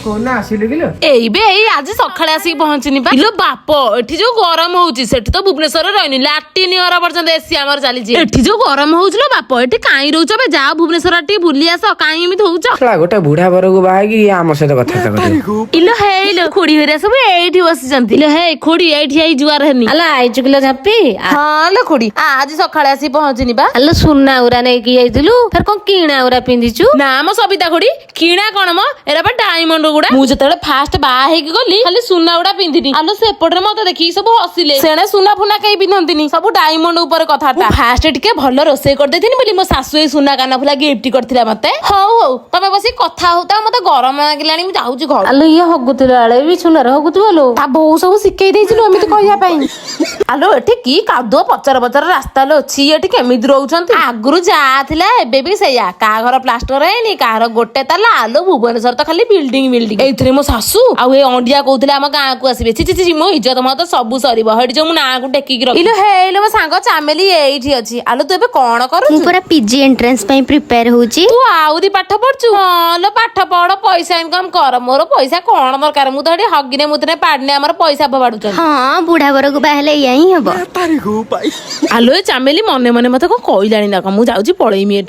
कोना आसिलु किलो एइबे एई आज सकाळे आसी पहुंचिनी बा इलो बाप एठी जो गरम होउची सेठी तो भुवनेश्वर रहनी लाटिन घर पर्यंत एसी हमर चाली जे एठी जो गरम होउचलो बाप एठी काई रहउछ बे जा भुवनेश्वर टी बुली आस काई एमित होउछ छला गोटे बुढ़ा बरगु बागी आम सहित कथा करियो इलो हेलो खोडी हेरे सब एठी बसी जंती इलो हे खोडी एठी आई जुआर हेनी अला आइचु किलो झापी हां लो खोडी आज सकाळे आसी पहुंचिनी बा अलो सुना उरा नै कि आइदिलु फेर कोन किणा उरा पिंदिचु ना म सबिता खोडी किणा कोन म एरा बा डायमंड गुडा मु जतले फास्ट बा हेकी गली खाली सुना उडा पिंदिनी आलो सेपटरे मते देखि सब हसिले सेणे सुना फुना कई पिंधंतिनी सब डायमंड ऊपर कथाटा फास्ट टिके भलो रोसे कर देथिनी बोली मो सासु ए सुना काना फुला गिफ्ट करथिला मते हौ हौ तमे बसी कथा होता मते गरम लागिलानी मु जाउची घर अलो ये हगुतिला आले भी सुना हगुतु बोलो ता बहु सब सिकेई देइছিलु अमित कहिया पई आलो एठी की कादो पचर पचर रास्ता लो छी एठी केमिद रहउछंती आगुरु जा थिला एबे भी सैया का घर प्लास्टर हैनी कार गोटे ताला आलो भुवनेश्वर तो खाली बिल्डिंग बिल्डिंग एथरे मो सासु आ ए अंडिया कहउथिले हम गां को आसीबे छि छि छि मो इज्जत मत सब सरीबो हेडी जो मु ना को टेकी की रखिलो हेलो मो सांग चामेली एठी अछि आलो तू एबे कोन करू मु पूरा पीजी एंट्रेंस पई प्रिपेयर होउची तू आउरी पाठ पढछु हां पाठ पढ पैसा इनकम कर मोर पैसा कोन दरकार मु तो हेडी हगिने मुतने पाडने हमर पैसा बबाडुछन हां बुढ़ा बर को बाहले यही हबो आलो चामेली मने मने मते को कइलानी ना मु जाउची पळेइमी एठु।